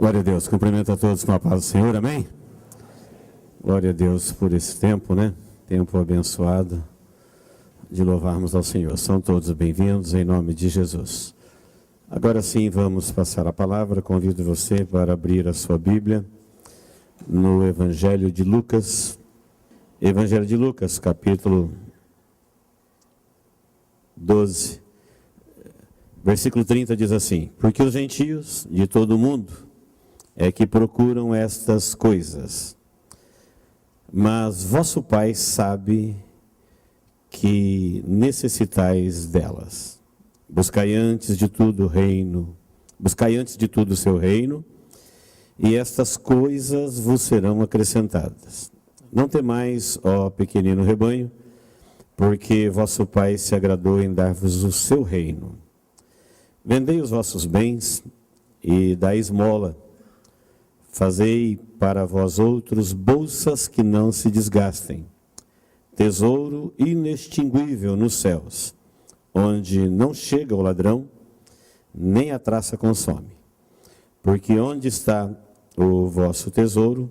Glória a Deus, cumprimento a todos com a paz do Senhor, amém? Glória a Deus por esse tempo, né? Tempo abençoado de louvarmos ao Senhor. São todos bem-vindos em nome de Jesus. Agora sim, vamos passar a palavra. Convido você para abrir a sua Bíblia no Evangelho de Lucas. Evangelho de Lucas, capítulo 12, versículo 30 diz assim: porque os gentios de todo o mundo é que procuram estas coisas, mas vosso Pai sabe que necessitais delas. Buscai antes de tudo o seu reino, e estas coisas vos serão acrescentadas. Não temais, ó pequenino rebanho, porque vosso Pai se agradou em dar-vos o seu reino. Vendei os vossos bens e dai esmola. Fazei para vós outros bolsas que não se desgastem, tesouro inextinguível nos céus, onde não chega o ladrão, nem a traça consome. Porque onde está o vosso tesouro,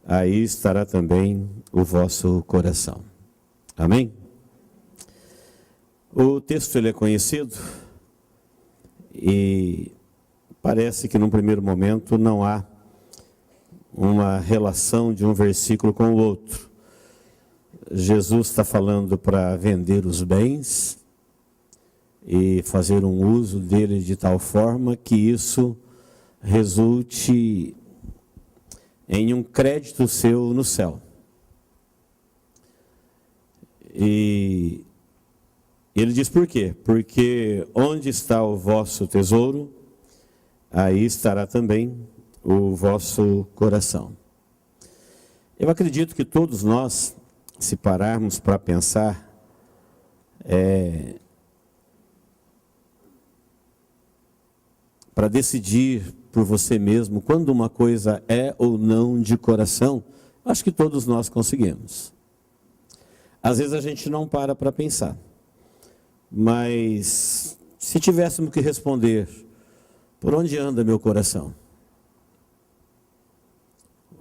aí estará também o vosso coração. Amém? O texto ele é conhecido e parece que num primeiro momento não há uma relação de um versículo com o outro. Jesus está falando para vender os bens e fazer um uso dele de tal forma que isso resulte em um crédito seu no céu. E ele diz por quê? Porque onde está o vosso tesouro, aí estará também o vosso coração. Eu acredito que todos nós, se pararmos para pensar, para decidir por você mesmo quando uma coisa é ou não de coração, acho que todos nós conseguimos. Às vezes a gente não para pensar, mas se tivéssemos que responder, por onde anda meu coração?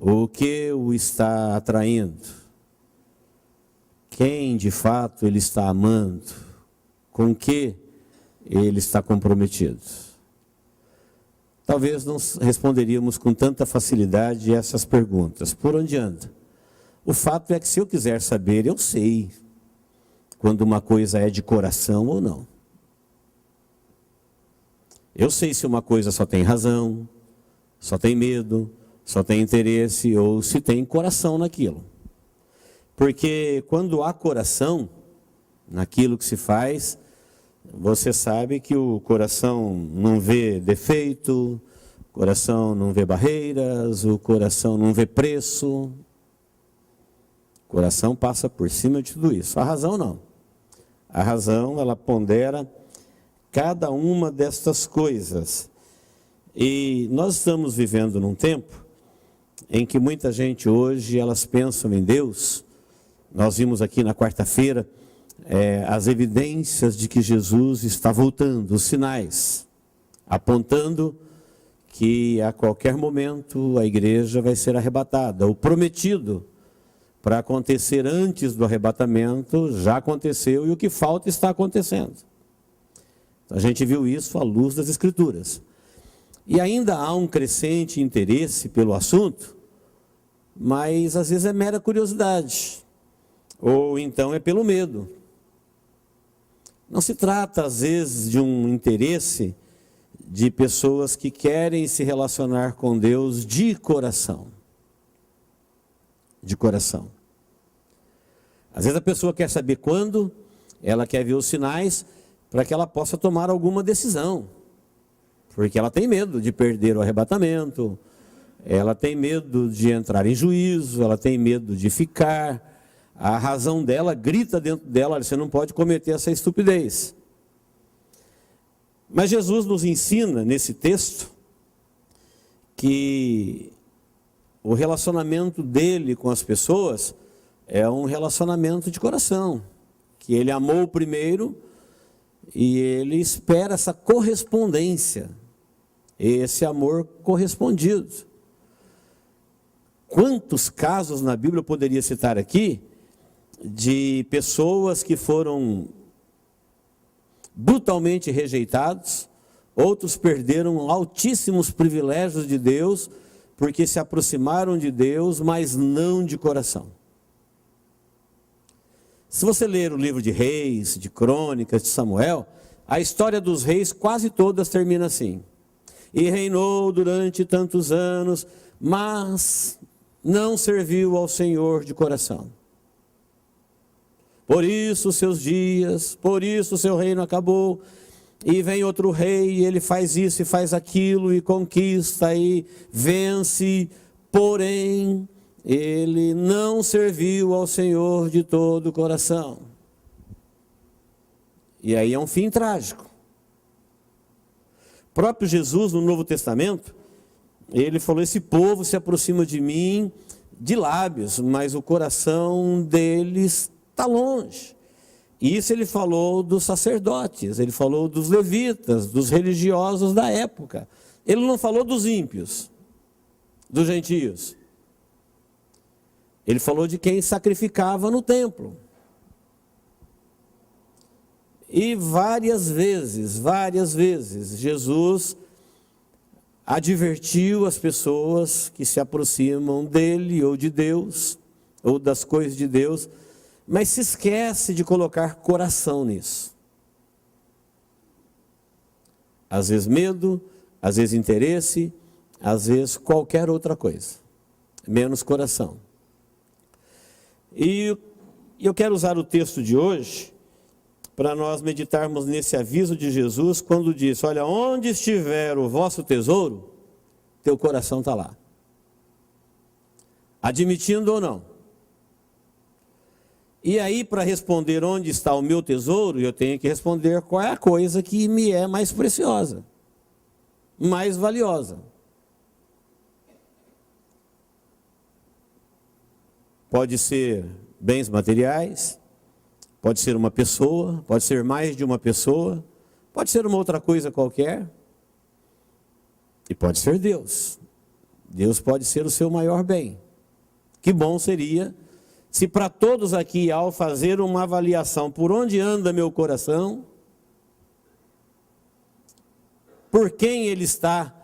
O que o está atraindo? Quem de fato ele está amando? Com que ele está comprometido? Talvez não responderíamos com tanta facilidade essas perguntas. Por onde anda? O fato é que se eu quiser saber, eu sei quando uma coisa é de coração ou não. Eu sei se uma coisa só tem razão, só tem medo, só tem interesse ou se tem coração naquilo. Porque quando há coração naquilo que se faz, você sabe que o coração não vê defeito, o coração não vê barreiras, o coração não vê preço. O coração passa por cima de tudo isso. A razão não. A razão, ela pondera cada uma destas coisas. E nós estamos vivendo num tempo em que muita gente hoje, elas pensam em Deus. Nós vimos aqui na quarta-feira as evidências de que Jesus está voltando, os sinais, apontando que a qualquer momento a igreja vai ser arrebatada. O prometido para acontecer antes do arrebatamento já aconteceu e o que falta está acontecendo. A gente viu isso à luz das Escrituras. E ainda há um crescente interesse pelo assunto, mas às vezes é mera curiosidade, ou então é pelo medo. Não se trata às vezes de um interesse de pessoas que querem se relacionar com Deus de coração. De coração. Às vezes a pessoa quer saber quando, ela quer ver os sinais para que ela possa tomar alguma decisão. Porque ela tem medo de perder o arrebatamento, ela tem medo de entrar em juízo, ela tem medo de ficar. A razão dela grita dentro dela: você não pode cometer essa estupidez. Mas Jesus nos ensina nesse texto que o relacionamento dele com as pessoas é um relacionamento de coração, que ele amou primeiro e ele espera essa correspondência esse amor correspondido. Quantos casos na Bíblia eu poderia citar aqui de pessoas que foram brutalmente rejeitados, outros perderam altíssimos privilégios de Deus, porque se aproximaram de Deus, mas não de coração. Se você ler o livro de Reis, de Crônicas, de Samuel, a história dos reis quase todas termina assim: e reinou durante tantos anos, mas não serviu ao Senhor de coração. Por isso seus dias, por isso seu reino acabou. E vem outro rei, e ele faz isso e faz aquilo, e conquista, e vence, porém, ele não serviu ao Senhor de todo o coração. E aí é um fim trágico. O próprio Jesus, no Novo Testamento, ele falou: esse povo se aproxima de mim de lábios, mas o coração deles está longe. E isso ele falou dos sacerdotes, ele falou dos levitas, dos religiosos da época. Ele não falou dos ímpios, dos gentios. Ele falou de quem sacrificava no templo. E várias vezes, Jesus advertiu as pessoas que se aproximam dele ou de Deus, ou das coisas de Deus, mas se esquece de colocar coração nisso. Às vezes medo, às vezes interesse, às vezes qualquer outra coisa, menos coração. E eu quero usar o texto de hoje para nós meditarmos nesse aviso de Jesus, quando disse: olha, onde estiver o vosso tesouro, teu coração está lá. Admitindo ou não. E aí, para responder onde está o meu tesouro, eu tenho que responder qual é a coisa que me é mais preciosa, mais valiosa. Pode ser bens materiais, pode ser uma pessoa, pode ser mais de uma pessoa, pode ser uma outra coisa qualquer, e pode ser Deus. Deus pode ser o seu maior bem. Que bom seria se para todos aqui, ao fazer uma avaliação por onde anda meu coração, por quem ele está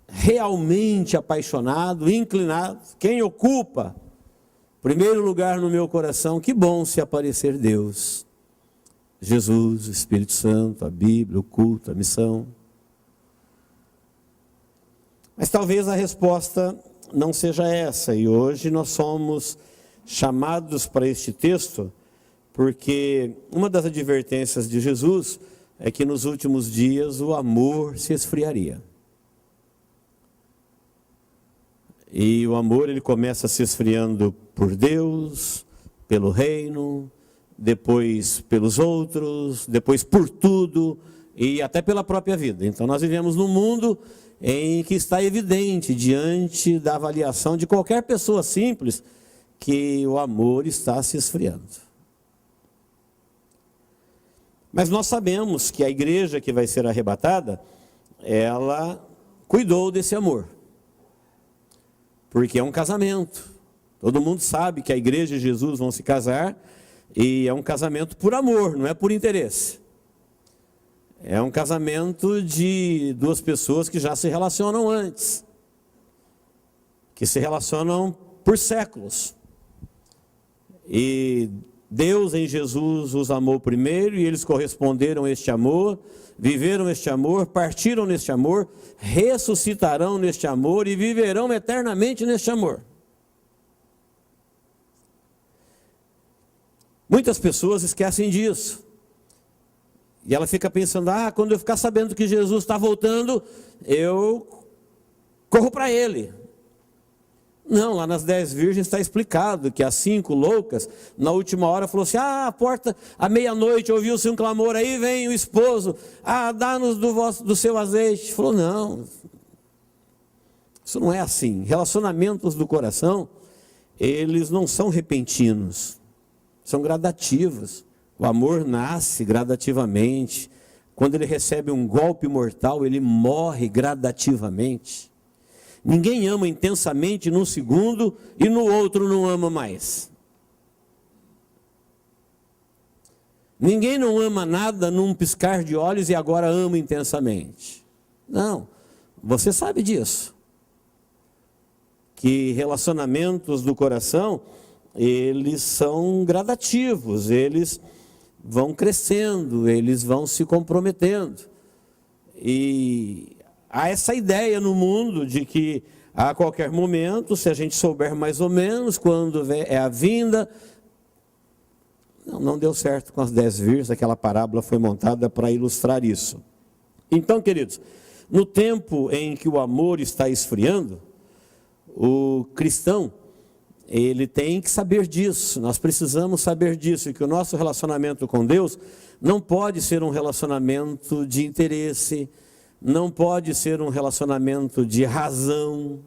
realmente apaixonado, inclinado, quem ocupa primeiro lugar no meu coração, que bom se aparecer Deus, Jesus, o Espírito Santo, a Bíblia, o culto, a missão. Mas talvez a resposta não seja essa, e hoje nós somos chamados para este texto, porque uma das advertências de Jesus é que nos últimos dias o amor se esfriaria. E o amor, ele começa se esfriando por Deus, pelo reino, depois pelos outros, depois por tudo, e até pela própria vida. Então nós vivemos num mundo em que está evidente, diante da avaliação de qualquer pessoa simples, que o amor está se esfriando. Mas nós sabemos que a igreja que vai ser arrebatada, ela cuidou desse amor. Porque é um casamento. Todo mundo sabe que a igreja e Jesus vão se casar, e é um casamento por amor, não é por interesse. É um casamento de duas pessoas que já se relacionam antes, que se relacionam por séculos. E Deus em Jesus os amou primeiro, e eles corresponderam a este amor, viveram este amor, partiram neste amor, ressuscitarão neste amor e viverão eternamente neste amor. Muitas pessoas esquecem disso. E ela fica pensando: quando eu ficar sabendo que Jesus está voltando, eu corro para ele. Não, lá nas 10 virgens está explicado que as 5 loucas, na última hora, falou assim: a porta, à meia-noite, ouviu-se um clamor, aí vem o esposo, dá-nos do seu azeite. Falou: não, isso não é assim. Relacionamentos do coração, eles não são repentinos, são gradativos. O amor nasce gradativamente, quando ele recebe um golpe mortal, ele morre gradativamente. Ninguém ama intensamente num segundo e no outro não ama mais. Ninguém não ama nada num piscar de olhos e agora ama intensamente. Não, você sabe disso. Que relacionamentos do coração, eles são gradativos, eles vão crescendo, eles vão se comprometendo. E há essa ideia no mundo de que a qualquer momento, se a gente souber mais ou menos quando é a vinda... Não deu certo com as 10 virgens, aquela parábola foi montada para ilustrar isso. Então, queridos, no tempo em que o amor está esfriando, o cristão, ele tem que saber disso, nós precisamos saber disso, que o nosso relacionamento com Deus não pode ser um relacionamento de interesse, não pode ser um relacionamento de razão.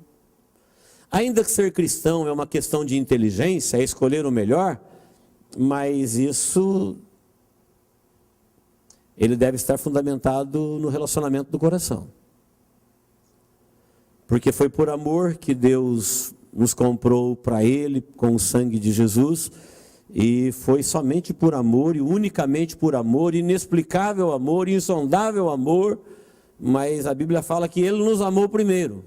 Ainda que ser cristão é uma questão de inteligência, é escolher o melhor, mas isso, ele deve estar fundamentado no relacionamento do coração. Porque foi por amor que Deus nos comprou para Ele com o sangue de Jesus, e foi somente por amor, e unicamente por amor, inexplicável amor, insondável amor, mas a Bíblia fala que Ele nos amou primeiro.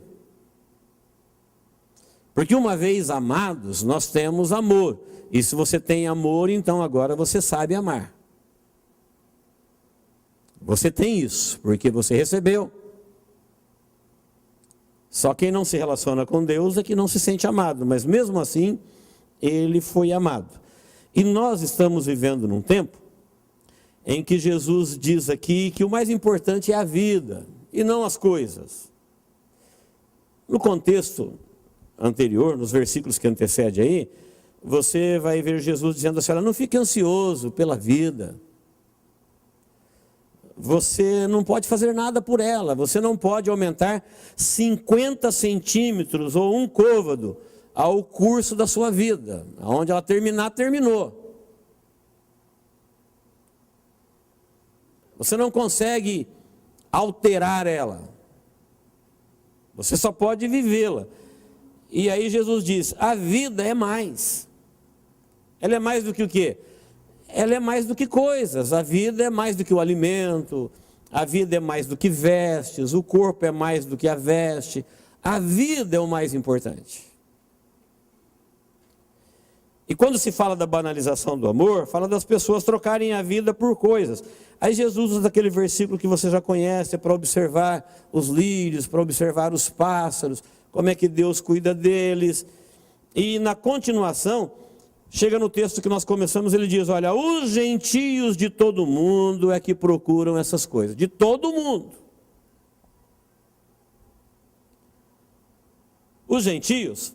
Porque uma vez amados, nós temos amor. E se você tem amor, então agora você sabe amar. Você tem isso, porque você recebeu. Só quem não se relaciona com Deus é que não se sente amado, mas mesmo assim, ele foi amado. E nós estamos vivendo num tempo em que Jesus diz aqui que o mais importante é a vida e não as coisas. No contexto anterior, nos versículos que antecedem aí, você vai ver Jesus dizendo assim: olha, não fique ansioso pela vida. Você não pode fazer nada por ela, você não pode aumentar 50 centímetros ou um côvado ao curso da sua vida. Onde ela terminar, terminou. Você não consegue alterar ela. Você só pode vivê-la. E aí Jesus diz: a vida é mais. Ela é mais do que o quê? Ela é mais do que coisas. A vida é mais do que o alimento. A vida é mais do que vestes. O corpo é mais do que a veste. A vida é o mais importante. E quando se fala da banalização do amor, fala das pessoas trocarem a vida por coisas. Aí Jesus usa aquele versículo que você já conhece, para observar os lírios, para observar os pássaros, como é que Deus cuida deles. E na continuação, chega no texto que nós começamos, ele diz: olha, os gentios de todo mundo é que procuram essas coisas. De todo mundo. Os gentios,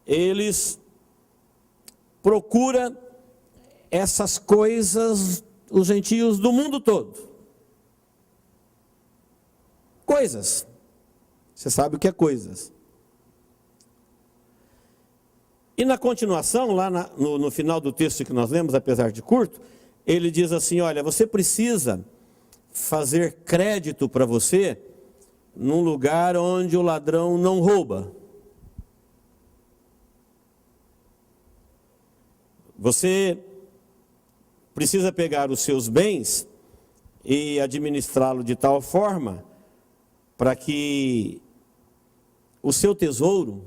eles procuram essas coisas, os gentios do mundo todo. Coisas. Você sabe o que é coisas. E na continuação, lá no final do texto que nós lemos, apesar de curto, ele diz assim: olha, você precisa fazer crédito para você num lugar onde o ladrão não rouba. Você precisa pegar os seus bens e administrá-lo de tal forma para que o seu tesouro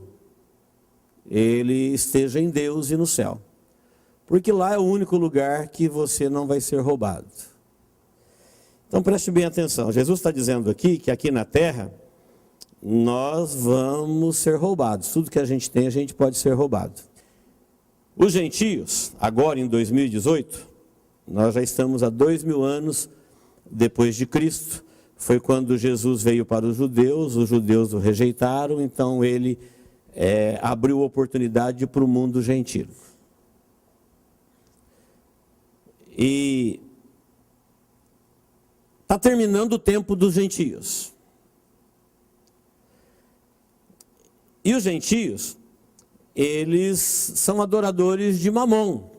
ele esteja em Deus e no céu. Porque lá é o único lugar que você não vai ser roubado. Então preste bem atenção. Jesus está dizendo aqui que aqui na terra nós vamos ser roubados. Tudo que a gente tem, a gente pode ser roubado. Os gentios, agora em 2018, nós já estamos há 2000 anos depois de Cristo. Foi quando Jesus veio para os judeus o rejeitaram, então ele abriu oportunidade para o mundo gentio. E está terminando o tempo dos gentios. E os gentios, eles são adoradores de Mamon.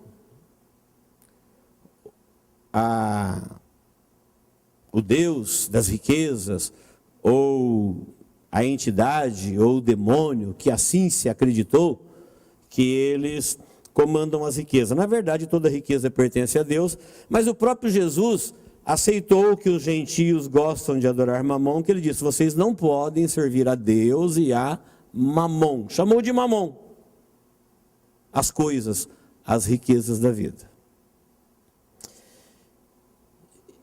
o Deus das riquezas, ou a entidade, ou o demônio, que assim se acreditou, que eles comandam as riquezas. Na verdade, toda riqueza pertence a Deus, mas o próprio Jesus aceitou que os gentios gostam de adorar Mamon, que ele disse: vocês não podem servir a Deus e a Mamon. Chamou de Mamon as coisas, as riquezas da vida.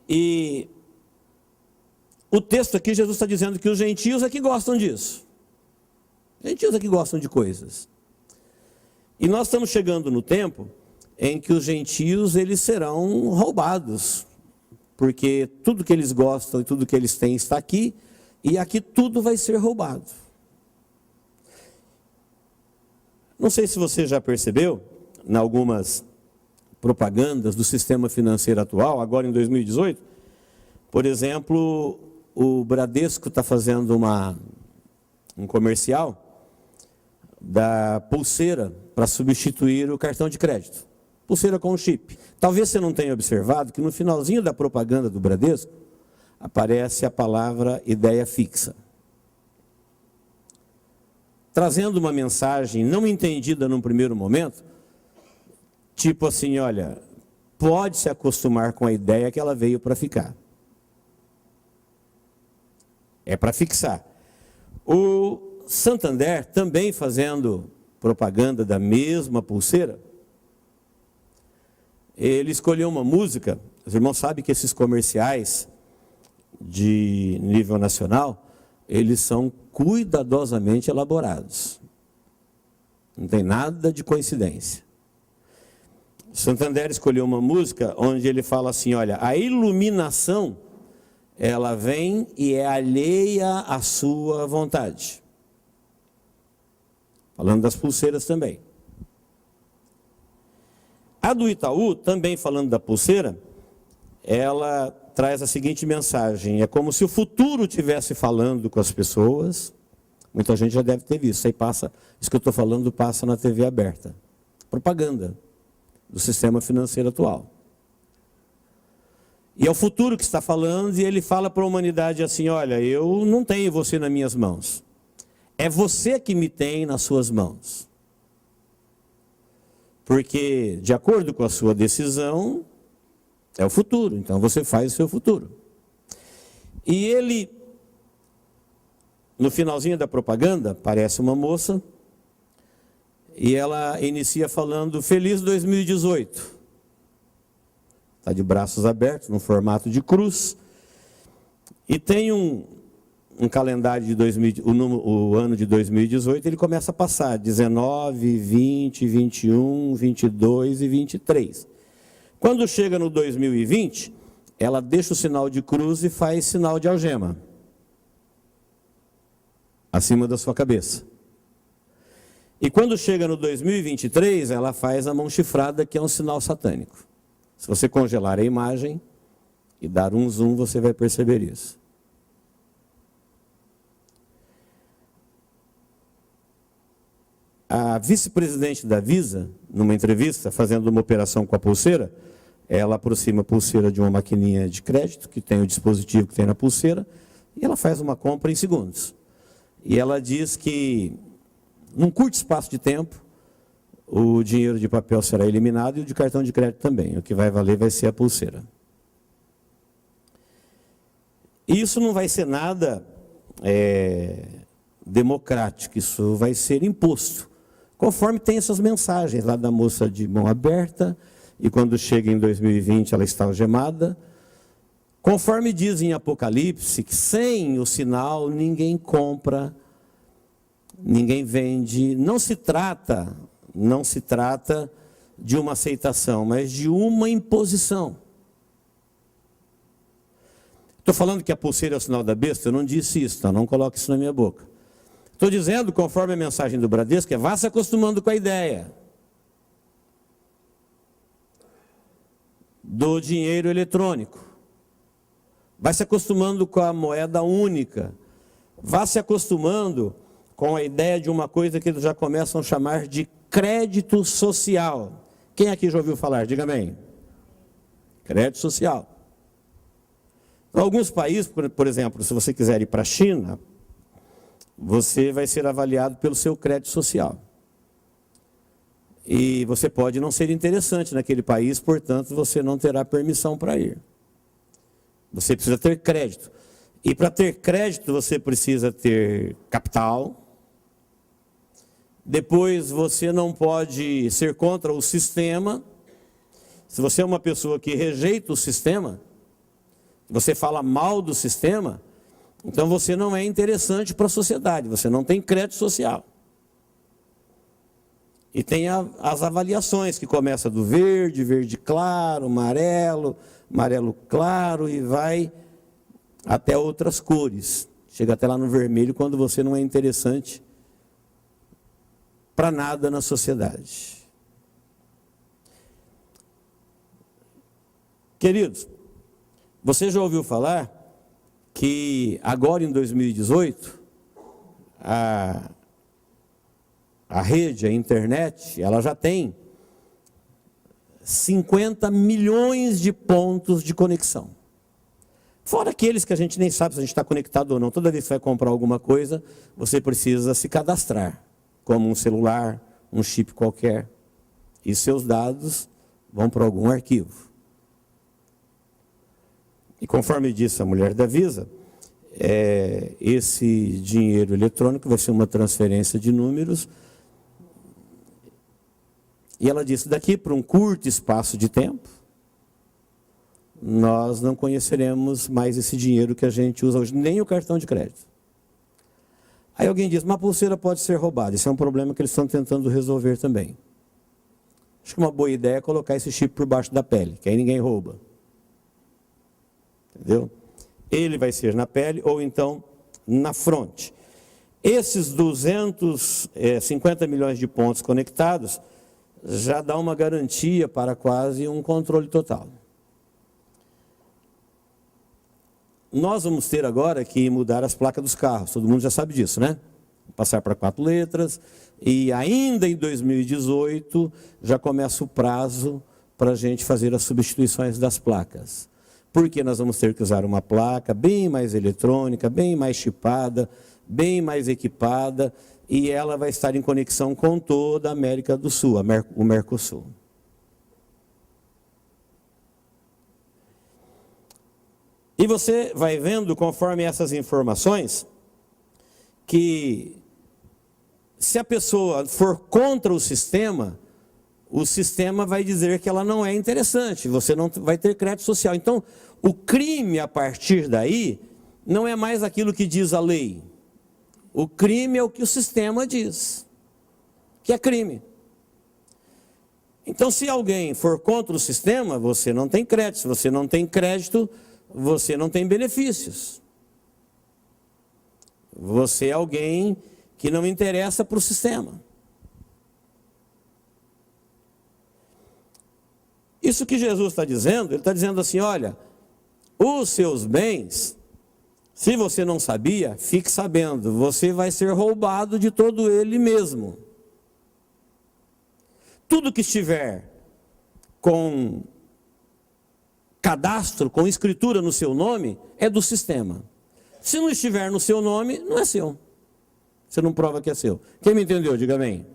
E o texto aqui, Jesus está dizendo que os gentios é que gostam disso. Os gentios é que gostam de coisas. E nós estamos chegando no tempo em que os gentios eles serão roubados, porque tudo que eles gostam e tudo que eles têm está aqui, e aqui tudo vai ser roubado. Não sei se você já percebeu, em algumas propagandas do sistema financeiro atual, agora em 2018, por exemplo, o Bradesco está fazendo um comercial da pulseira para substituir o cartão de crédito. Pulseira com chip. Talvez você não tenha observado que no finalzinho da propaganda do Bradesco aparece a palavra ideia fixa, trazendo uma mensagem não entendida num primeiro momento, tipo assim: olha, pode se acostumar com a ideia que ela veio para ficar. É para fixar. O Santander, também fazendo propaganda da mesma pulseira, ele escolheu uma música. Os irmãos sabem que esses comerciais de nível nacional, eles são cuidadosamente elaborados. Não tem nada de coincidência. O Santander escolheu uma música onde ele fala assim: olha, a iluminação, ela vem e é alheia à sua vontade. Falando das pulseiras também. A do Itaú, também falando da pulseira, ela traz a seguinte mensagem: é como se o futuro estivesse falando com as pessoas. Muita gente já deve ter visto. Isso aí passa, isso que eu estou falando passa na TV aberta. Propaganda do sistema financeiro atual. E é o futuro que está falando, e ele fala para a humanidade assim: olha, eu não tenho você nas minhas mãos. É você que me tem nas suas mãos. Porque, de acordo com a sua decisão, é o futuro. Então, você faz o seu futuro. E ele, no finalzinho da propaganda, aparece uma moça, e ela inicia falando: Feliz 2018. Está de braços abertos, no formato de cruz. E tem um calendário de o ano de 2018, ele começa a passar 19, 20, 21, 22 e 23. Quando chega no 2020, ela deixa o sinal de cruz e faz sinal de algema acima da sua cabeça. E quando chega no 2023, ela faz a mão chifrada, que é um sinal satânico. Se você congelar a imagem e dar um zoom, você vai perceber isso. A vice-presidente da Visa, numa entrevista, fazendo uma operação com a pulseira, ela aproxima a pulseira de uma maquininha de crédito, que tem o dispositivo que tem na pulseira, e ela faz uma compra em segundos. E ela diz que, num curto espaço de tempo, o dinheiro de papel será eliminado e o de cartão de crédito também. O que vai valer vai ser a pulseira. E isso não vai ser nada democrático, isso vai ser imposto. Conforme tem essas mensagens lá da moça de mão aberta, e quando chega em 2020 ela está algemada. Conforme diz em Apocalipse, que sem o sinal ninguém compra, ninguém vende. Não se trata de uma aceitação, mas de uma imposição. Estou falando que a pulseira é o sinal da besta? Eu não disse isso, tá? Não coloque isso na minha boca. Estou dizendo, conforme a mensagem do Bradesco, vá se acostumando com a ideia do dinheiro eletrônico. Vai se acostumando com a moeda única. Vá se acostumando com a ideia de uma coisa que eles já começam a chamar de crédito social. Quem aqui já ouviu falar? Diga amém. Crédito social. Para alguns países, por exemplo, se você quiser ir para a China, você vai ser avaliado pelo seu crédito social. E você pode não ser interessante naquele país, portanto, você não terá permissão para ir. Você precisa ter crédito. E para ter crédito, você precisa ter capital. Depois, você não pode ser contra o sistema. Se você é uma pessoa que rejeita o sistema, você fala mal do sistema, então você não é interessante para a sociedade, você não tem crédito social. E tem as avaliações, que começa do verde, verde claro, amarelo, amarelo claro, e vai até outras cores. Chega até lá no vermelho, quando você não é interessante para nada na sociedade. Queridos, você já ouviu falar que agora em 2018, a rede, a internet, ela já tem 50 milhões de pontos de conexão. Fora aqueles que a gente nem sabe se a gente está conectado ou não. Toda vez que você vai comprar alguma coisa, você precisa se cadastrar, como um celular, um chip qualquer. E seus dados vão para algum arquivo. E conforme disse a mulher da Visa, esse dinheiro eletrônico vai ser uma transferência de números. E ela disse, daqui para um curto espaço de tempo, nós não conheceremos mais esse dinheiro que a gente usa hoje, nem o cartão de crédito. Aí alguém diz, uma pulseira pode ser roubada. Isso é um problema que eles estão tentando resolver também. Acho que uma boa ideia é colocar esse chip por baixo da pele, que aí ninguém rouba. Entendeu? Ele vai ser na pele ou então na fronte. Esses 250 milhões de pontos conectados já dá uma garantia para quase um controle total. Nós vamos ter agora que mudar as placas dos carros, todo mundo já sabe disso, né? Passar para 4 letras, e ainda em 2018 já começa o prazo para a gente fazer as substituições das placas. Porque nós vamos ter que usar uma placa bem mais eletrônica, bem mais chipada, bem mais equipada, e ela vai estar em conexão com toda a América do Sul, o Mercosul. E você vai vendo, conforme essas informações, que se a pessoa for contra o sistema vai dizer que ela não é interessante, você não vai ter crédito social. Então, o crime a partir daí não é mais aquilo que diz a lei. O crime é o que o sistema diz, que é crime. Então, se alguém for contra o sistema, você não tem crédito. Se você não tem crédito, você não tem benefícios. Você é alguém que não interessa para o sistema. Isso que Jesus está dizendo, ele está dizendo assim, olha, os seus bens, se você não sabia, fique sabendo, você vai ser roubado de todo ele mesmo. Tudo que estiver com cadastro, com escritura no seu nome, é do sistema. Se não estiver no seu nome, não é seu. Você não prova que é seu. Quem me entendeu, diga amém.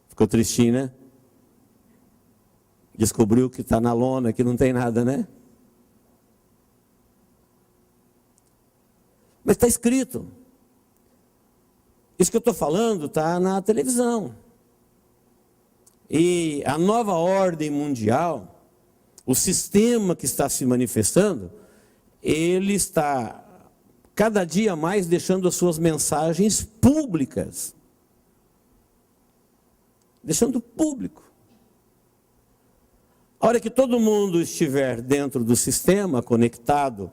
Ficou tristinho, né? Descobriu que está na lona, que não tem nada, né? Mas está escrito. Isso que eu estou falando está na televisão. E a nova ordem mundial, o sistema que está se manifestando, ele está cada dia mais deixando as suas mensagens públicas. Deixando público. A hora que todo mundo estiver dentro do sistema, conectado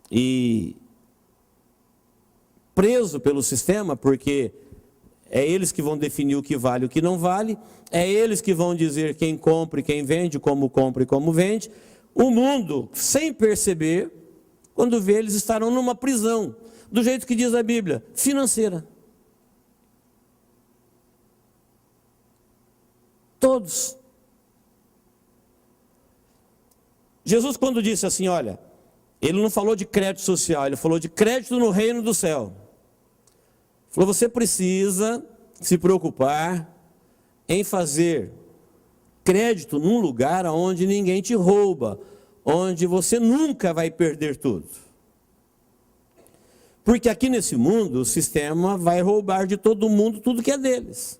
e preso pelo sistema, porque é eles que vão definir o que vale e o que não vale, é eles que vão dizer quem compra e quem vende, como compra e como vende, o mundo, sem perceber, quando vê, eles estarão numa prisão, do jeito que diz a Bíblia, financeira. Todos. Jesus, quando disse assim, olha, ele não falou de crédito social, ele falou de crédito no reino do céu. Falou, você precisa se preocupar em fazer crédito num lugar onde ninguém te rouba, onde você nunca vai perder tudo. Porque aqui nesse mundo, o sistema vai roubar de todo mundo tudo que é deles.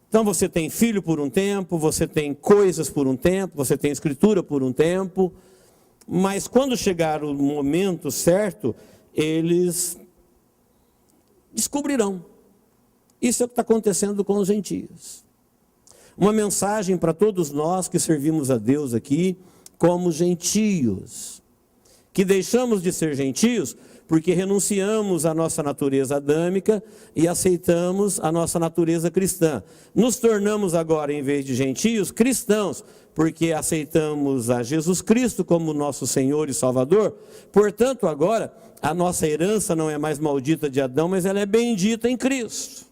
Então você tem filho por um tempo, você tem coisas por um tempo, você tem escritura por um tempo, mas quando chegar o momento certo, eles descobrirão. Isso é o que está acontecendo com os gentios. Uma mensagem para todos nós que servimos a Deus aqui como gentios, que deixamos de ser gentios porque renunciamos à nossa natureza adâmica e aceitamos a nossa natureza cristã. Nos tornamos agora, em vez de gentios, cristãos, porque aceitamos a Jesus Cristo como nosso Senhor e Salvador. Portanto, agora, a nossa herança não é mais maldita de Adão, mas ela é bendita em Cristo.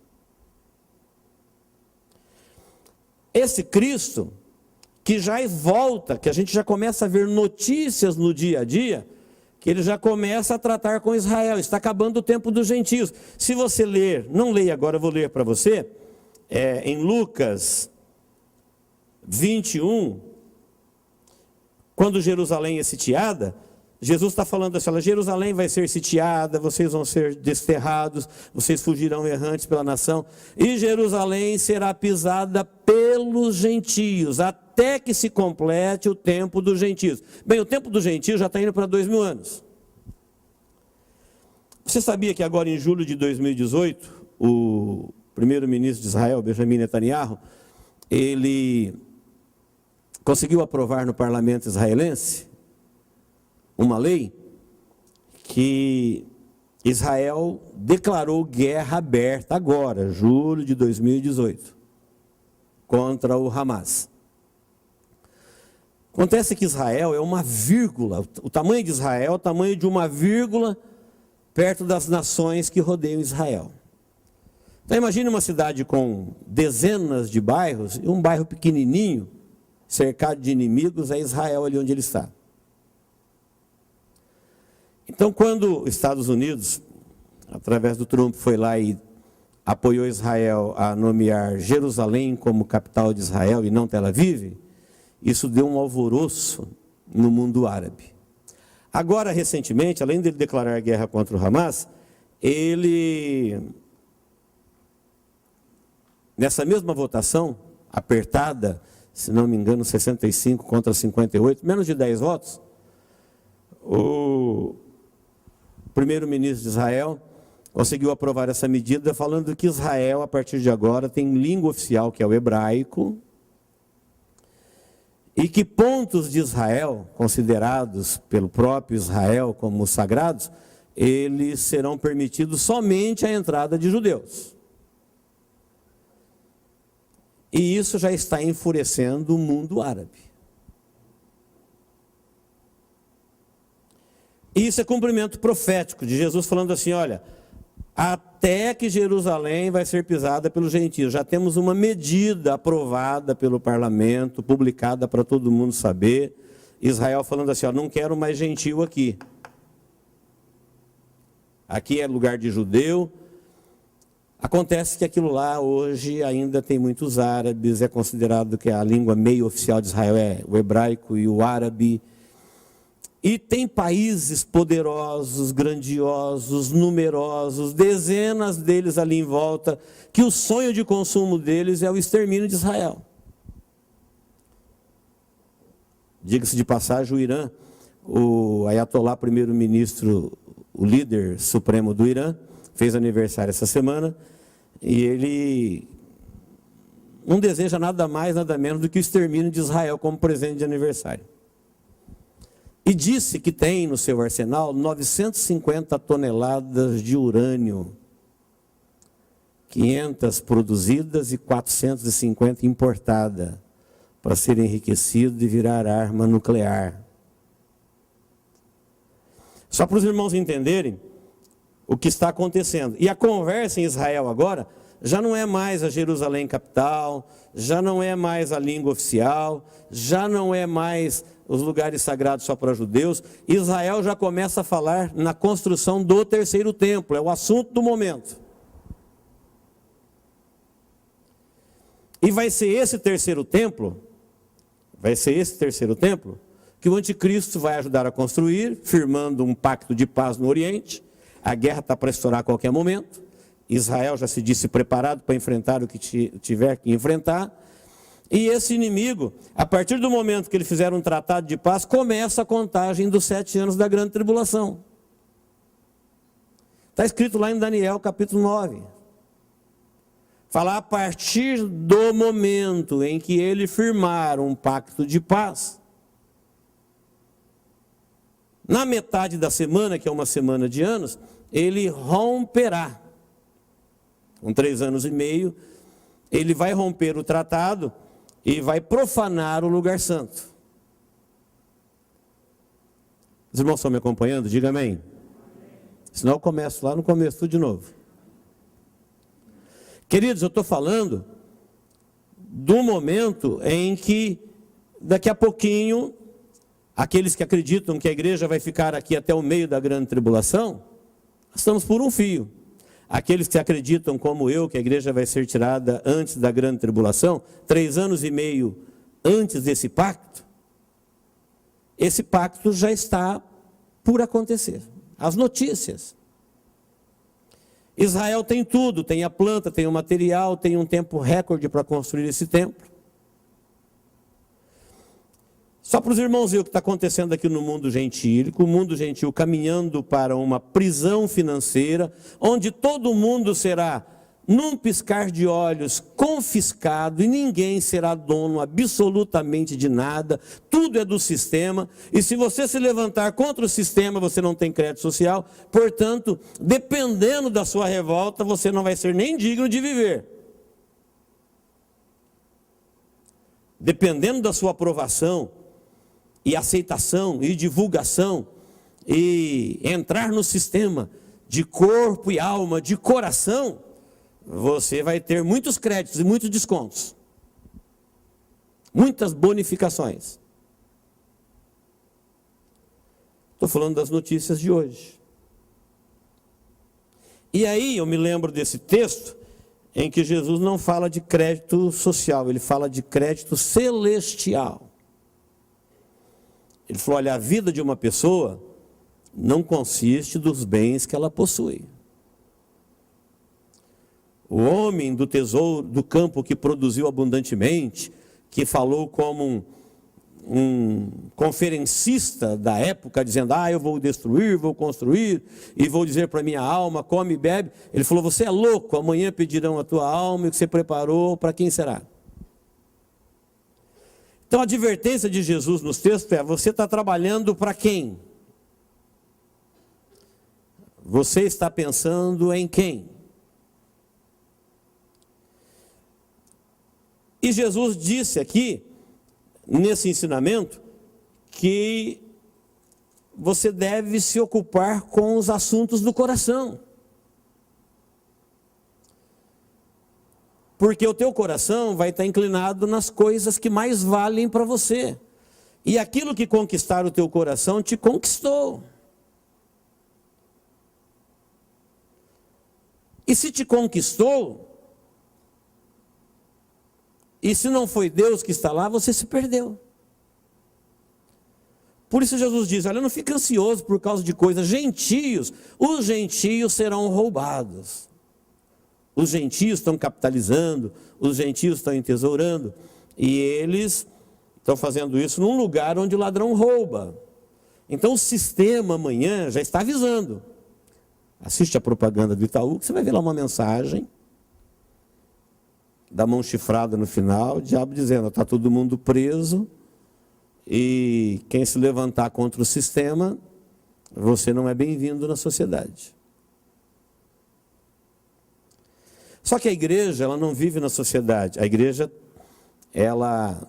Esse Cristo, que já volta, que a gente já começa a ver notícias no dia a dia, que ele já começa a tratar com Israel, está acabando o tempo dos gentios. Se você ler, não leia agora, eu vou ler para você, em Lucas 21, quando Jerusalém é sitiada, Jesus está falando assim, olha, Jerusalém vai ser sitiada, vocês vão ser desterrados, vocês fugirão errantes pela nação, e Jerusalém será pisada pelos gentios, até que se complete o tempo dos gentios. Bem, o tempo dos gentios já está indo para 2000 anos. Você sabia que agora em julho de 2018, o primeiro-ministro de Israel, Benjamin Netanyahu, ele conseguiu aprovar no parlamento israelense uma lei que Israel declarou guerra aberta agora, julho de 2018, contra o Hamas. Acontece que Israel é uma vírgula, o tamanho de Israel é o tamanho de uma vírgula perto das nações que rodeiam Israel. Então imagine uma cidade com dezenas de bairros e um bairro pequenininho, cercado de inimigos, é Israel ali onde ele está. Então, quando os Estados Unidos, através do Trump, foi lá e apoiou Israel a nomear Jerusalém como capital de Israel e não Tel Aviv, isso deu um alvoroço no mundo árabe. Agora, recentemente, além dele declarar guerra contra o Hamas, ele, nessa mesma votação, apertada, se não me engano, 65 contra 58, menos de 10 votos, o primeiro-ministro de Israel conseguiu aprovar essa medida, falando que Israel, a partir de agora, tem língua oficial, que é o hebraico, e que pontos de Israel, considerados pelo próprio Israel como sagrados, eles serão permitidos somente a entrada de judeus. E isso já está enfurecendo o mundo árabe. Isso é cumprimento profético de Jesus falando assim, olha, até que Jerusalém vai ser pisada pelos gentios. Já temos uma medida aprovada pelo parlamento, publicada para todo mundo saber. Israel falando assim, ó, não quero mais gentio aqui. Aqui é lugar de judeu. Acontece que aquilo lá hoje ainda tem muitos árabes, é considerado que a língua meio oficial de Israel é o hebraico e o árabe. E tem países poderosos, grandiosos, numerosos, dezenas deles ali em volta, que o sonho de consumo deles é o extermínio de Israel. Diga-se de passagem, o Irã, o Ayatollah, primeiro-ministro, o líder supremo do Irã, fez aniversário essa semana, e ele não deseja nada mais, nada menos do que o extermínio de Israel como presente de aniversário. E disse que tem no seu arsenal 950 toneladas de urânio, 500 produzidas e 450 importadas, para ser enriquecido e virar arma nuclear. Só para os irmãos entenderem o que está acontecendo. E a conversa em Israel agora já não é mais a Jerusalém capital, já não é mais a língua oficial, já não é mais os lugares sagrados só para judeus. Israel já começa a falar na construção do terceiro templo, é o assunto do momento. E vai ser esse terceiro templo que o anticristo vai ajudar a construir, firmando um pacto de paz no Oriente. A guerra está para estourar a qualquer momento. Israel já se disse preparado para enfrentar o que tiver que enfrentar. E esse inimigo, a partir do momento que ele fizer um tratado de paz, começa a contagem dos 7 anos da grande tribulação. Está escrito lá em Daniel capítulo 9. Fala, a partir do momento em que ele firmar um pacto de paz, na metade da semana, que é uma semana de anos, ele romperá. Com 3 anos e meio, ele vai romper o tratado e vai profanar o lugar santo. Os irmãos estão me acompanhando? Diga amém. Senão eu começo lá no começo, tudo de novo. Queridos, eu estou falando do momento em que, daqui a pouquinho, aqueles que acreditam que a igreja vai ficar aqui até o meio da grande tribulação, estamos por um fio. Aqueles que acreditam, como eu, que a igreja vai ser tirada antes da grande tribulação, 3 anos e meio antes desse pacto, esse pacto já está por acontecer. As notícias. Israel tem tudo, tem a planta, tem o material, tem um tempo recorde para construir esse templo. Só para os irmãos ver o que está acontecendo aqui no mundo gentílico, o mundo gentil caminhando para uma prisão financeira, onde todo mundo será, num piscar de olhos, confiscado, e ninguém será dono absolutamente de nada, tudo é do sistema, e se você se levantar contra o sistema, você não tem crédito social, portanto, dependendo da sua revolta, você não vai ser nem digno de viver. Dependendo da sua aprovação, e aceitação, e divulgação, e entrar no sistema de corpo e alma, de coração, você vai ter muitos créditos e muitos descontos, muitas bonificações. Estou falando das notícias de hoje. E aí eu me lembro desse texto em que Jesus não fala de crédito social, ele fala de crédito celestial. Ele falou, olha, a vida de uma pessoa não consiste dos bens que ela possui. O homem do tesouro, do campo que produziu abundantemente, que falou como um conferencista da época, dizendo, eu vou destruir, vou construir, e vou dizer para minha alma, come e bebe. Ele falou, você é louco, amanhã pedirão a tua alma, e o que você preparou, para quem será? Então a advertência de Jesus nos textos é, você está trabalhando para quem? Você está pensando em quem? E Jesus disse aqui, nesse ensinamento, que você deve se ocupar com os assuntos do coração. Porque o teu coração vai estar inclinado nas coisas que mais valem para você. E aquilo que conquistar o teu coração te conquistou. E se te conquistou, e se não foi Deus que está lá, você se perdeu. Por isso Jesus diz, olha, não fique ansioso por causa de coisas gentios. Os gentios serão roubados. Os gentios estão capitalizando, os gentios estão entesourando, e eles estão fazendo isso num lugar onde o ladrão rouba. Então o sistema amanhã já está avisando. Assiste a propaganda do Itaú, que você vai ver lá uma mensagem da mão chifrada no final, o diabo dizendo, está todo mundo preso, e quem se levantar contra o sistema, você não é bem-vindo na sociedade. Só que a igreja, ela não vive na sociedade. A igreja, ela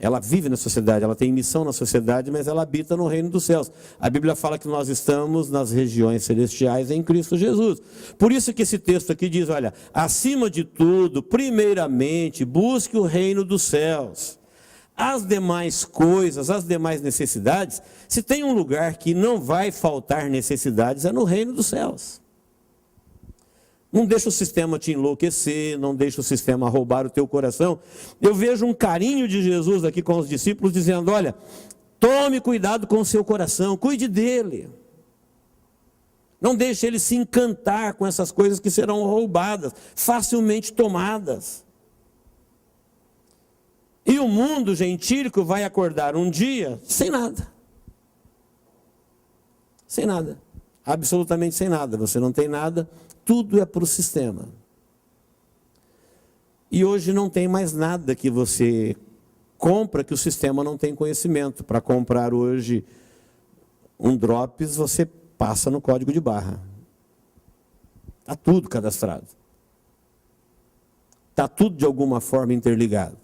Ela vive na sociedade, ela tem missão na sociedade, mas ela habita no reino dos céus. A Bíblia fala que nós estamos nas regiões celestiais em Cristo Jesus. Por isso que esse texto aqui diz, olha, acima de tudo, primeiramente, busque o reino dos céus. As demais coisas, as demais necessidades, se tem um lugar que não vai faltar necessidades, é no reino dos céus. Não deixa o sistema te enlouquecer, não deixa o sistema roubar o teu coração. Eu vejo um carinho de Jesus aqui com os discípulos, dizendo, olha, tome cuidado com o seu coração, cuide dele. Não deixe ele se encantar com essas coisas que serão roubadas, facilmente tomadas. E o mundo gentílico vai acordar um dia sem nada. Sem nada. Absolutamente sem nada. Você não tem nada. Tudo é para o sistema. E hoje não tem mais nada que você compra que o sistema não tem conhecimento. Para comprar hoje um drops, você passa no código de barra. Está tudo cadastrado. Está tudo de alguma forma interligado.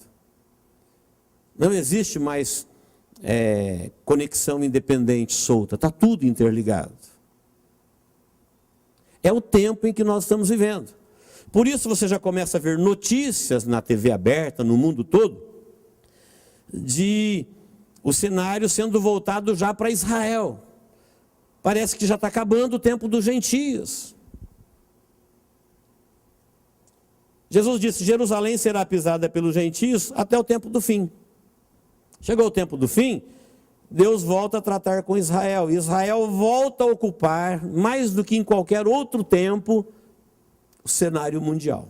Não existe mais conexão independente, solta. Está tudo interligado. É o tempo em que nós estamos vivendo. Por isso você já começa a ver notícias na TV aberta, no mundo todo, de o cenário sendo voltado já para Israel. Parece que já está acabando o tempo dos gentios. Jesus disse, Jerusalém será pisada pelos gentios até o tempo do fim. Chegou o tempo do fim, Deus volta a tratar com Israel. Israel volta a ocupar, mais do que em qualquer outro tempo, o cenário mundial.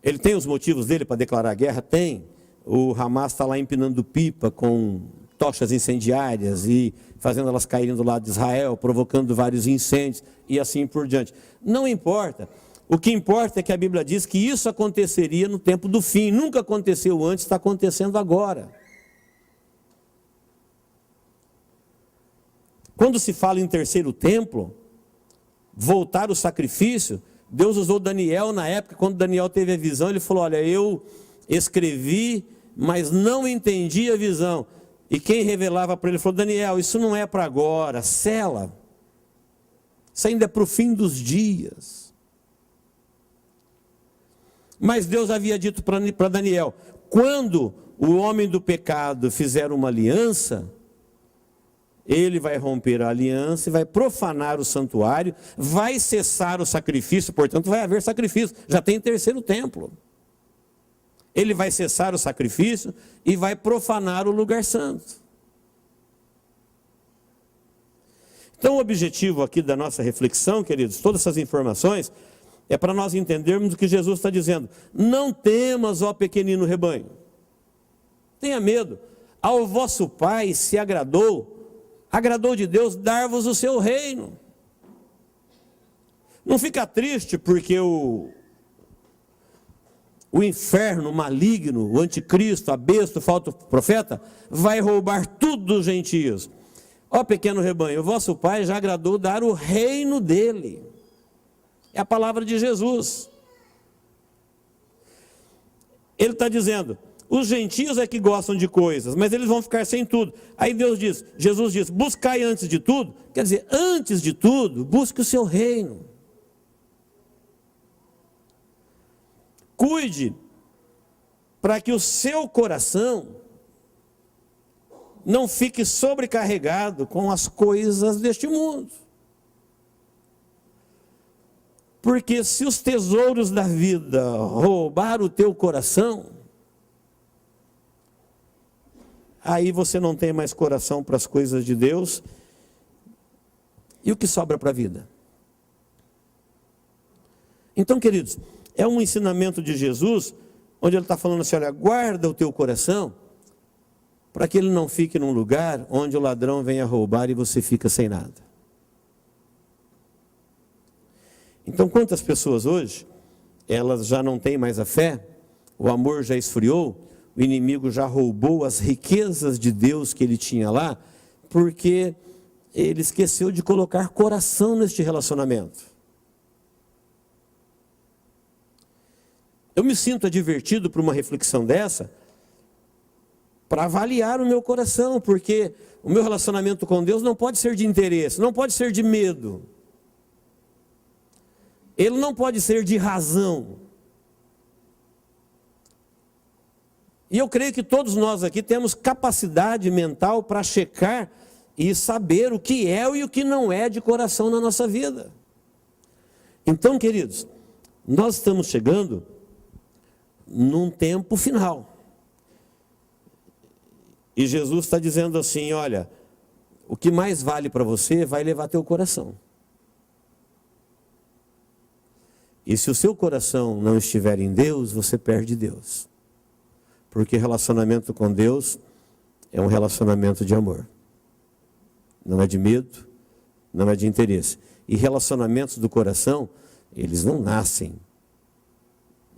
Ele tem os motivos dele para declarar guerra? Tem. O Hamas está lá empinando pipa com tochas incendiárias e fazendo elas caírem do lado de Israel, provocando vários incêndios e assim por diante. Não importa. O que importa é que a Bíblia diz que isso aconteceria no tempo do fim. Nunca aconteceu antes, está acontecendo agora. Quando se fala em terceiro templo, voltar o sacrifício, Deus usou Daniel na época, quando Daniel teve a visão, ele falou, olha, eu escrevi, mas não entendi a visão. E quem revelava para ele falou, Daniel, isso não é para agora, sela. Isso ainda é para o fim dos dias. Mas Deus havia dito para Daniel, quando o homem do pecado fizer uma aliança, ele vai romper a aliança e vai profanar o santuário, vai cessar o sacrifício, portanto vai haver sacrifício, já tem terceiro templo. Ele vai cessar o sacrifício e vai profanar o lugar santo. Então o objetivo aqui da nossa reflexão, queridos, todas essas informações, é para nós entendermos o que Jesus está dizendo. Não temas, ó pequenino rebanho. Tenha medo. Ao vosso Pai se agradou de Deus dar-vos o seu reino. Não fica triste porque o inferno maligno, o anticristo, a besta, o falso profeta, vai roubar tudo dos gentios. Ó pequeno rebanho, o vosso Pai já agradou dar o reino dele. É a palavra de Jesus. Ele está dizendo, os gentios é que gostam de coisas, mas eles vão ficar sem tudo. Aí Jesus diz, buscai antes de tudo, quer dizer, antes de tudo, busque o seu reino. Cuide para que o seu coração não fique sobrecarregado com as coisas deste mundo. Porque se os tesouros da vida roubar o teu coração, aí você não tem mais coração para as coisas de Deus. E o que sobra para a vida? Então, queridos, é um ensinamento de Jesus, onde ele está falando assim, olha, guarda o teu coração, para que ele não fique num lugar onde o ladrão venha roubar e você fica sem nada. Então, quantas pessoas hoje, elas já não têm mais a fé, o amor já esfriou, o inimigo já roubou as riquezas de Deus que ele tinha lá, porque ele esqueceu de colocar coração neste relacionamento. Eu me sinto advertido por uma reflexão dessa, para avaliar o meu coração, porque o meu relacionamento com Deus não pode ser de interesse, não pode ser de medo, ele não pode ser de razão. E eu creio que todos nós aqui temos capacidade mental para checar e saber o que é e o que não é de coração na nossa vida. Então, queridos, nós estamos chegando num tempo final. E Jesus está dizendo assim, olha, o que mais vale para você vai levar teu coração. E se o seu coração não estiver em Deus, você perde Deus. Porque relacionamento com Deus é um relacionamento de amor. Não é de medo, não é de interesse. E relacionamentos do coração, eles não nascem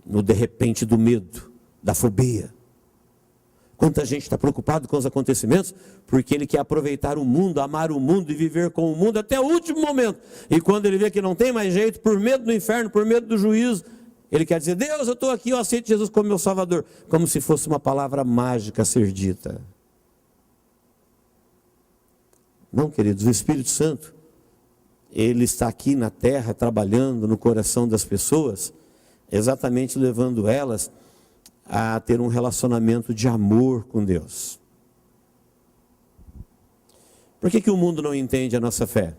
no de repente do medo, da fobia. Quanta gente está preocupado com os acontecimentos, porque ele quer aproveitar o mundo, amar o mundo e viver com o mundo até o último momento. E quando ele vê que não tem mais jeito, por medo do inferno, por medo do juízo, ele quer dizer, Deus, eu estou aqui, eu aceito Jesus como meu Salvador. Como se fosse uma palavra mágica a ser dita. Não, queridos, o Espírito Santo, ele está aqui na terra, trabalhando no coração das pessoas, exatamente levando elas a ter um relacionamento de amor com Deus. Por que o mundo não entende a nossa fé?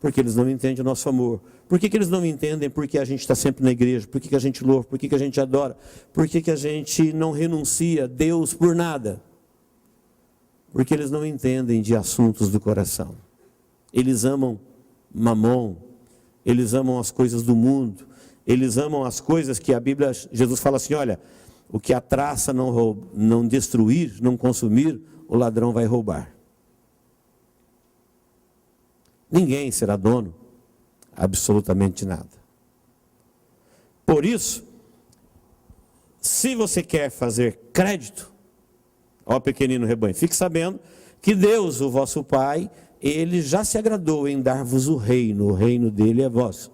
Porque eles não entendem o nosso amor. Por que eles não entendem porque a gente está sempre na igreja? Por que a gente louva? Por que a gente adora? Por que a gente não renuncia a Deus por nada? Porque eles não entendem de assuntos do coração. Eles amam mamon, eles amam as coisas do mundo, eles amam as coisas que a Bíblia, Jesus fala assim, olha, o que a traça não destruir, não consumir, o ladrão vai roubar. Ninguém será dono absolutamente de nada. Por isso, se você quer fazer crédito, ó pequenino rebanho, fique sabendo que Deus, o vosso Pai, Ele já se agradou em dar-vos o reino dele é vosso.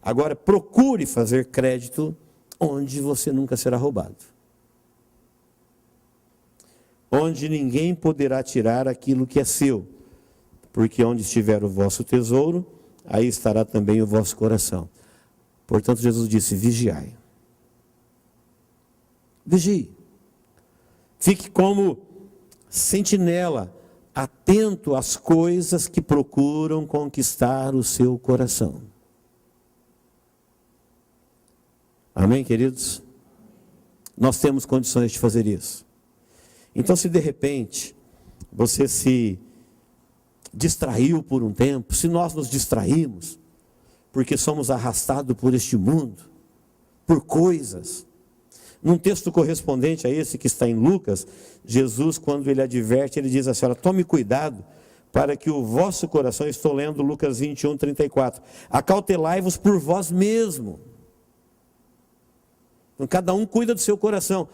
Agora procure fazer crédito onde você nunca será roubado. Onde ninguém poderá tirar aquilo que é seu. Porque onde estiver o vosso tesouro, aí estará também o vosso coração. Portanto, Jesus disse, vigiai. Vigie. Fique como sentinela, atento às coisas que procuram conquistar o seu coração. Amém, queridos? Nós temos condições de fazer isso. Então, se de repente você se distraiu por um tempo, se nós nos distraímos, porque somos arrastados por este mundo, por coisas. Num texto correspondente a esse que está em Lucas, Jesus, quando ele adverte, ele diz assim, olha, tome cuidado para que o vosso coração, estou lendo Lucas 21, 34, acautelai-vos por vós mesmo. Então, cada um cuida do seu coração.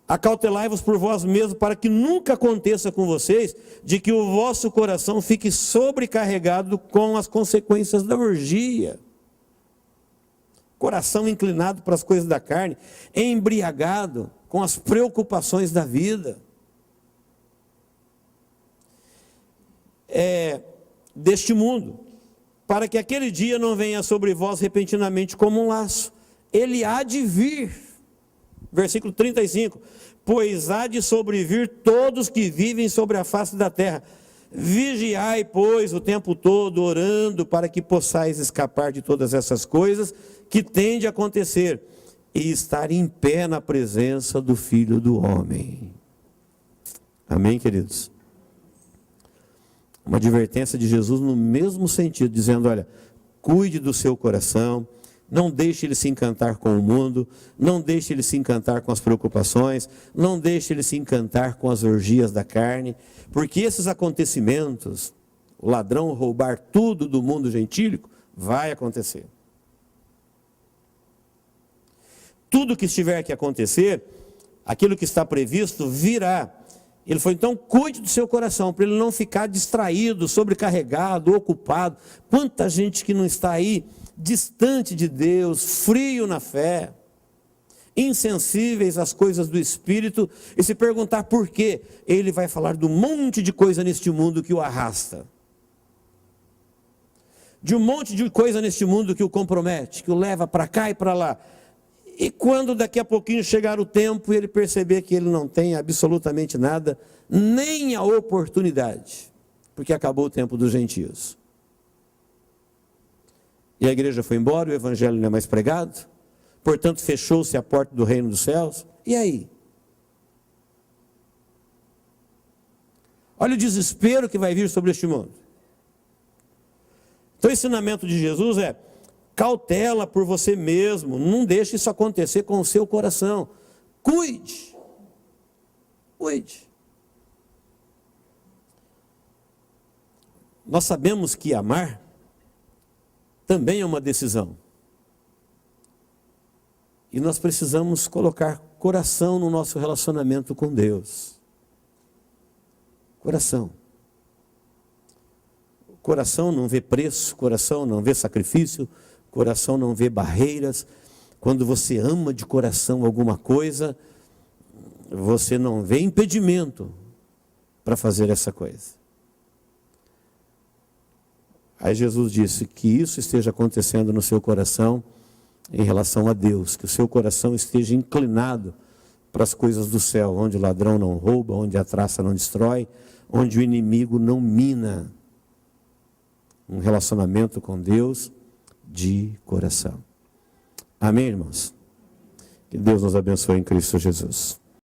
Acautelai-vos por vós mesmos, para que nunca aconteça com vocês, de que o vosso coração fique sobrecarregado com as consequências da orgia. Coração inclinado para as coisas da carne, embriagado com as preocupações da vida. Deste mundo, para que aquele dia não venha sobre vós repentinamente como um laço. Ele há de vir, versículo 35, pois há de sobrevir todos que vivem sobre a face da terra. Vigiai, pois, o tempo todo, orando, para que possais escapar de todas essas coisas que têm de acontecer, e estar em pé na presença do Filho do Homem. Amém, queridos? Uma advertência de Jesus no mesmo sentido, dizendo, olha, cuide do seu coração, não deixe ele se encantar com o mundo, não deixe ele se encantar com as preocupações, não deixe ele se encantar com as orgias da carne, porque esses acontecimentos, o ladrão roubar tudo do mundo gentílico, vai acontecer. Tudo que estiver que acontecer, aquilo que está previsto virá, Ele falou, então cuide do seu coração, para ele não ficar distraído, sobrecarregado, ocupado. Quanta gente que não está aí, distante de Deus, frio na fé, insensíveis às coisas do Espírito, e se perguntar por quê, ele vai falar de um monte de coisa neste mundo que o arrasta. De um monte de coisa neste mundo que o compromete, que o leva para cá e para lá. E quando daqui a pouquinho chegar o tempo, ele perceber que ele não tem absolutamente nada, nem a oportunidade, porque acabou o tempo dos gentios. E a igreja foi embora, o evangelho não é mais pregado, portanto fechou-se a porta do reino dos céus. E aí? Olha o desespero que vai vir sobre este mundo. Então o ensinamento de Jesus é: cautela por você mesmo, não deixe isso acontecer com o seu coração. Cuide. Cuide. Nós sabemos que amar também é uma decisão. E nós precisamos colocar coração no nosso relacionamento com Deus. Coração. Coração não vê preço, coração não vê sacrifício, coração não vê barreiras. Quando você ama de coração alguma coisa, você não vê impedimento para fazer essa coisa. Aí Jesus disse que isso esteja acontecendo no seu coração em relação a Deus, que o seu coração esteja inclinado para as coisas do céu, onde o ladrão não rouba, onde a traça não destrói, onde o inimigo não mina. Um relacionamento com Deus de coração. Amém, irmãos? Que Deus nos abençoe em Cristo Jesus.